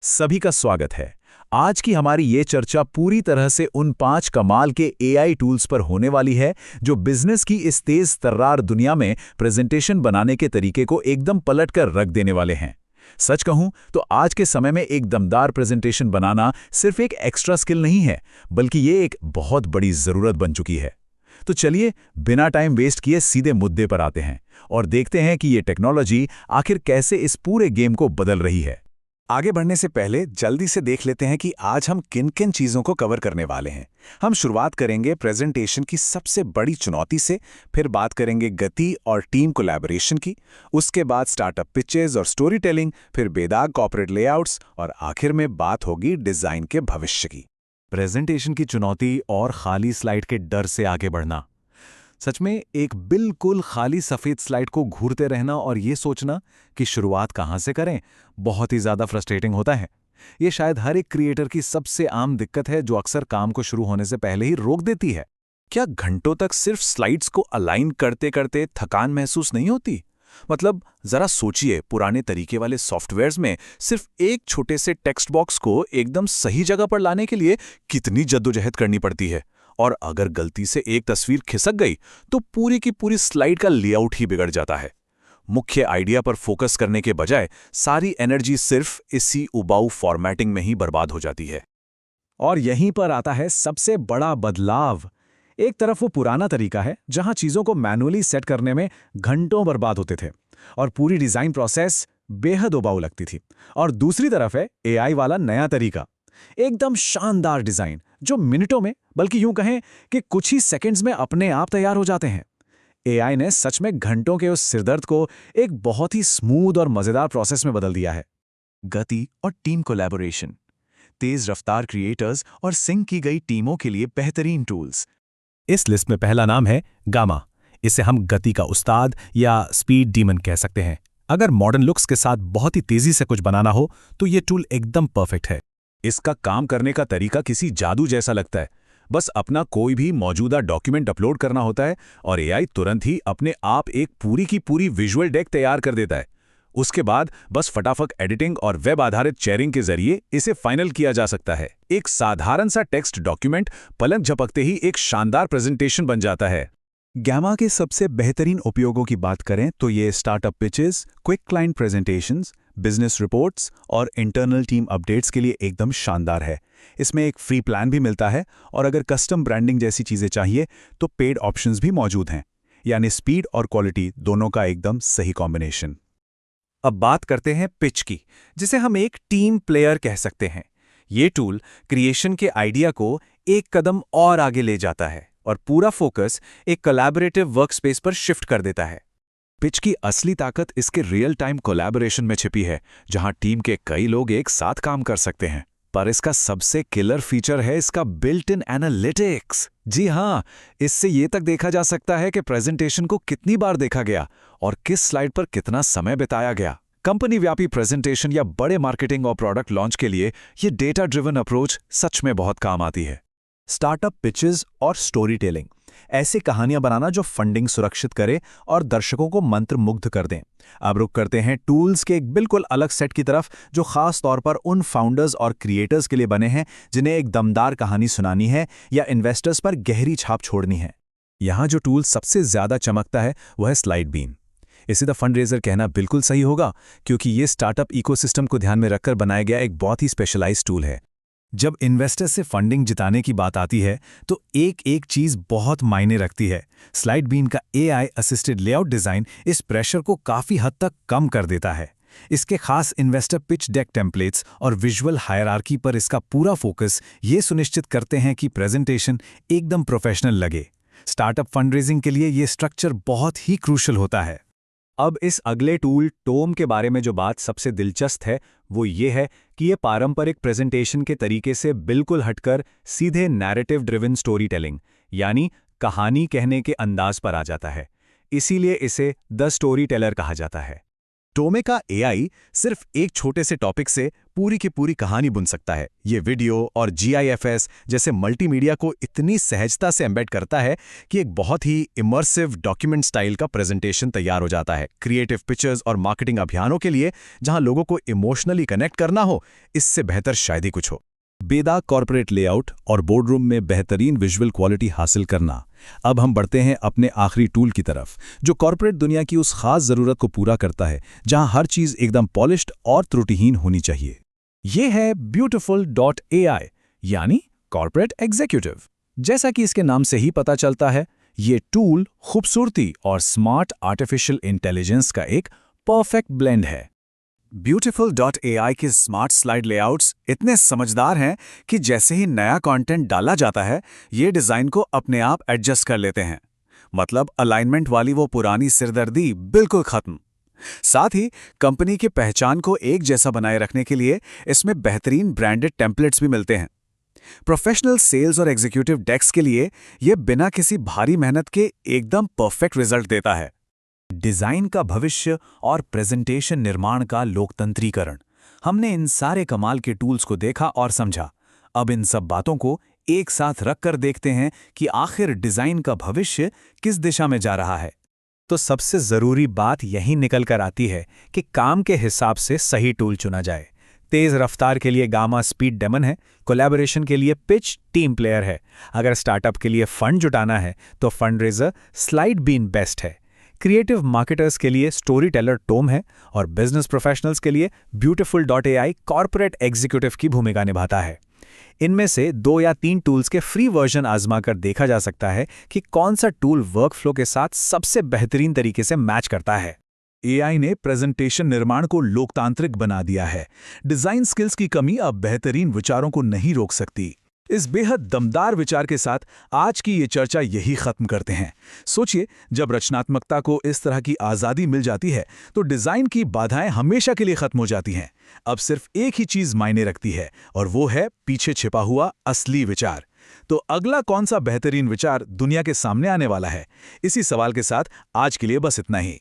सभी का स्वागत है। आज की हमारी ये चर्चा पूरी तरह से उन 5 कमाल के एआई टूल्स पर होने वाली है जो बिजनेस की इस तेज तर्रार दुनिया में प्रेजेंटेशन बनाने के तरीके को एकदम पलट कर रख देने वाले हैं। सच कहूं तो आज के समय में एक दमदार प्रेजेंटेशन बनाना सिर्फ एक एक्स्ट्रा स्किल नहीं है, बल्कि ये एक बहुत बड़ी जरूरत बन चुकी है। तो चलिए बिना टाइम वेस्ट किए सीधे मुद्दे पर आते हैं और देखते हैं कि ये टेक्नोलॉजी आखिर कैसे इस पूरे गेम को बदल रही है। आगे बढ़ने से पहले जल्दी से देख लेते हैं कि आज हम किन किन चीज़ों को कवर करने वाले हैं। हम शुरुआत करेंगे प्रेजेंटेशन की सबसे बड़ी चुनौती से, फिर बात करेंगे गति और टीम कोलैबोरेशन की, उसके बाद स्टार्टअप पिचेस और स्टोरी टेलिंग, फिर बेदाग कॉर्पोरेट लेआउट्स और आखिर में बात होगी डिज़ाइन के भविष्य की। प्रेजेंटेशन की चुनौती और खाली स्लाइड के डर से आगे बढ़ना। सच में एक बिल्कुल खाली सफ़ेद स्लाइड को घूरते रहना और ये सोचना कि शुरुआत कहाँ से करें, बहुत ही ज़्यादा फ्रस्ट्रेटिंग होता है। ये शायद हर एक क्रिएटर की सबसे आम दिक्कत है जो अक्सर काम को शुरू होने से पहले ही रोक देती है। क्या घंटों तक सिर्फ स्लाइड्स को अलाइन करते करते थकान महसूस नहीं होती? मतलब जरा सोचिए, पुराने तरीके वाले सॉफ्टवेयर्स में सिर्फ एक छोटे से टेक्स्ट बॉक्स को एकदम सही जगह पर लाने के लिए कितनी जद्दोजहद करनी पड़ती है, और अगर गलती से एक तस्वीर खिसक गई तो पूरी की पूरी स्लाइड का लेआउट ही बिगड़ जाता है। मुख्य आइडिया पर फोकस करने के बजाय सारी एनर्जी सिर्फ इसी उबाऊ फॉर्मेटिंग में ही बर्बाद हो जाती है। और यहीं पर आता है सबसे बड़ा बदलाव। एक तरफ वो पुराना तरीका है जहां चीज़ों को मैनुअली सेट करने में घंटों बर्बाद होते थे और पूरी डिज़ाइन प्रोसेस बेहद उबाऊ लगती थी, और दूसरी तरफ है एआई वाला नया तरीका, एकदम शानदार डिज़ाइन जो मिनटों में, बल्कि यूं कहें कि कुछ ही सेकंड्स में अपने आप तैयार हो जाते हैं। एआई ने सच में घंटों के उस सिरदर्द को एक बहुत ही स्मूथ और मज़ेदार प्रोसेस में बदल दिया है। गति और टीम कोलैबोरेशन, तेज रफ्तार क्रिएटर्स और सिंक की गई टीमों के लिए बेहतरीन टूल्स। इस लिस्ट में पहला नाम है गामा। इसे हम गति का उस्ताद या स्पीड डीमन कह सकते हैं। अगर मॉडर्न लुक्स के साथ बहुत ही तेजी से कुछ बनाना हो तो ये टूल एकदम परफेक्ट है। इसका काम करने का तरीका किसी जादू जैसा लगता है। बस अपना कोई भी मौजूदा डॉक्यूमेंट अपलोड करना होता है और एआई तुरंत ही अपने आप एक पूरी की पूरी विजुअल डेक तैयार कर देता है। उसके बाद बस फटाफट एडिटिंग और वेब आधारित शेयरिंग के जरिए इसे फाइनल किया जा सकता है। एक साधारण सा टेक्स्ट डॉक्यूमेंट पलक झपकते ही एक शानदार प्रेजेंटेशन बन जाता है। गैमा के सबसे बेहतरीन उपयोगों की बात करें तो ये startup pitches, quick client presentations, business reports और इंटरनल टीम अपडेट्स के लिए एकदम शानदार है। इसमें एक फ्री प्लान भी मिलता है, और अगर कस्टम ब्रांडिंग जैसी चीज़ें चाहिए तो पेड ऑप्शंस भी मौजूद हैं। यानी स्पीड और क्वालिटी दोनों का एकदम सही कॉम्बिनेशन। अब बात करते हैं पिच की, जिसे हम एक टीम प्लेयर कह सकते हैं। ये टूल क्रिएशन के आइडिया को एक कदम और आगे ले जाता है और पूरा फोकस एक कोलैबोरेटिव वर्कस्पेस पर शिफ्ट कर देता है। पिच की असली ताकत इसके रियल टाइम कोलैबोरेशन में छिपी है, जहां टीम के कई लोग एक साथ काम कर सकते हैं। पर इसका सबसे किलर फीचर है इसका बिल्ट इन एनालिटिक्स। जी हाँ, इससे ये तक देखा जा सकता है कि प्रेजेंटेशन को कितनी बार देखा गया और किस स्लाइड पर कितना समय बिताया गया। कंपनी व्यापी प्रेजेंटेशन या बड़े मार्केटिंग और प्रोडक्ट लॉन्च के लिए ये डेटा ड्रिवन अप्रोच सच में बहुत काम आती है। स्टार्टअप पिचेस और स्टोरी टेलिंग, ऐसी कहानियां बनाना जो फंडिंग सुरक्षित करे और दर्शकों को मंत्रमुग्ध कर दें। अब रुक करते हैं टूल्स के एक बिल्कुल अलग सेट की तरफ, जो खास तौर पर उन फाउंडर्स और क्रिएटर्स के लिए बने हैं जिन्हें एक दमदार कहानी सुनानी है या इन्वेस्टर्स पर गहरी छाप छोड़नी है। यहाँ जो टूल सबसे ज्यादा चमकता है वह है स्लाइड बीन। इसे द फंडरेजर कहना बिल्कुल सही होगा, क्योंकि ये स्टार्टअप इकोसिस्टम को ध्यान में रखकर बनाया गया एक बहुत ही स्पेशलाइज्ड टूल है। जब इन्वेस्टर्स से फंडिंग जिताने की बात आती है तो एक एक चीज़ बहुत मायने रखती है। स्लाइड बीन का एआई असिस्टेड लेआउट डिज़ाइन इस प्रेशर को काफ़ी हद तक कम कर देता है। इसके खास इन्वेस्टर पिच डेक टेम्पलेट्स और विजुअल हायरार्की पर इसका पूरा फोकस ये सुनिश्चित करते हैं कि प्रेजेंटेशन एकदम प्रोफेशनल लगे। स्टार्टअप फंडरेजिंग के लिए ये स्ट्रक्चर बहुत ही क्रूशल होता है। अब इस अगले टूल टोम के बारे में जो बात सबसे दिलचस्प है वो ये है कि ये पारंपरिक प्रेजेंटेशन के तरीके से बिल्कुल हटकर सीधे नैरेटिव ड्रिवन स्टोरी टेलिंग यानी कहानी कहने के अंदाज पर आ जाता है। इसीलिए इसे द स्टोरी टेलर कहा जाता है। टोमे का एआई सिर्फ एक छोटे से टॉपिक से पूरी की पूरी कहानी बुन सकता है। ये वीडियो और GIFS जैसे मल्टीमीडिया को इतनी सहजता से एम्बेड करता है कि एक बहुत ही इमर्सिव डॉक्यूमेंट स्टाइल का प्रेजेंटेशन तैयार हो जाता है। क्रिएटिव पिक्चर्स और मार्केटिंग अभियानों के लिए जहां लोगों को इमोशनली कनेक्ट करना हो, इससे बेहतर शायद ही कुछ हो। बेदा कॉर्पोरेट लेआउट और बोर्डरूम में बेहतरीन विजुअल क्वालिटी हासिल करना। अब हम बढ़ते हैं अपने आखिरी टूल की तरफ, जो कॉर्पोरेट दुनिया की उस खास जरूरत को पूरा करता है जहां हर चीज एकदम पॉलिश्ड और त्रुटिहीन होनी चाहिए। ये है Beautiful.ai, यानी कॉर्पोरेट एग्जीक्यूटिव। जैसा कि इसके नाम से ही पता चलता है, ये टूल खूबसूरती और स्मार्ट आर्टिफिशियल इंटेलिजेंस का एक परफेक्ट ब्लेंड है। Beautiful.ai के स्मार्ट स्लाइड लेआउट्स इतने समझदार हैं कि जैसे ही नया कंटेंट डाला जाता है, ये डिज़ाइन को अपने आप एडजस्ट कर लेते हैं। मतलब अलाइनमेंट वाली वो पुरानी सिरदर्दी बिल्कुल खत्म। साथ ही कंपनी की पहचान को एक जैसा बनाए रखने के लिए इसमें बेहतरीन ब्रांडेड टेम्पलेट्स भी मिलते हैं। प्रोफेशनल सेल्स और एग्जीक्यूटिव डेस्क के लिए ये बिना किसी भारी मेहनत के एकदम परफेक्ट रिजल्ट देता है। डिजाइन का भविष्य और प्रेजेंटेशन निर्माण का लोकतंत्रीकरण। हमने इन सारे कमाल के टूल्स को देखा और समझा। अब इन सब बातों को एक साथ रखकर देखते हैं कि आखिर डिजाइन का भविष्य किस दिशा में जा रहा है। तो सबसे जरूरी बात यही निकल कर आती है कि काम के हिसाब से सही टूल चुना जाए। तेज रफ्तार के लिए गामा स्पीड डेमन है, कोलैबोरेशन के लिए पिच टीम प्लेयर है, अगर स्टार्टअप के लिए फंड जुटाना है तो फंडरेजर स्लाइड बीन बेस्ट है, क्रिएटिव मार्केटर्स के लिए स्टोरी टेलर टोम है और बिजनेस प्रोफेशनल्स के लिए Beautiful.ai कॉर्पोरेट एग्जीक्यूटिव की भूमिका निभाता है। इनमें से 2 या 3 टूल्स के फ्री वर्जन आजमाकर देखा जा सकता है कि कौन सा टूल वर्कफ्लो के साथ सबसे बेहतरीन तरीके से मैच करता है। AI ने प्रेजेंटेशन निर्माण को लोकतांत्रिक बना दिया है। डिजाइन स्किल्स की कमी अब बेहतरीन विचारों को नहीं रोक सकती। इस बेहद दमदार विचार के साथ आज की ये चर्चा यही खत्म करते हैं। सोचिए, जब रचनात्मकता को इस तरह की आज़ादी मिल जाती है तो डिज़ाइन की बाधाएं हमेशा के लिए खत्म हो जाती हैं। अब सिर्फ एक ही चीज़ मायने रखती है और वो है पीछे छिपा हुआ असली विचार। तो अगला कौन सा बेहतरीन विचार दुनिया के सामने आने वाला है? इसी सवाल के साथ आज के लिए बस इतना ही।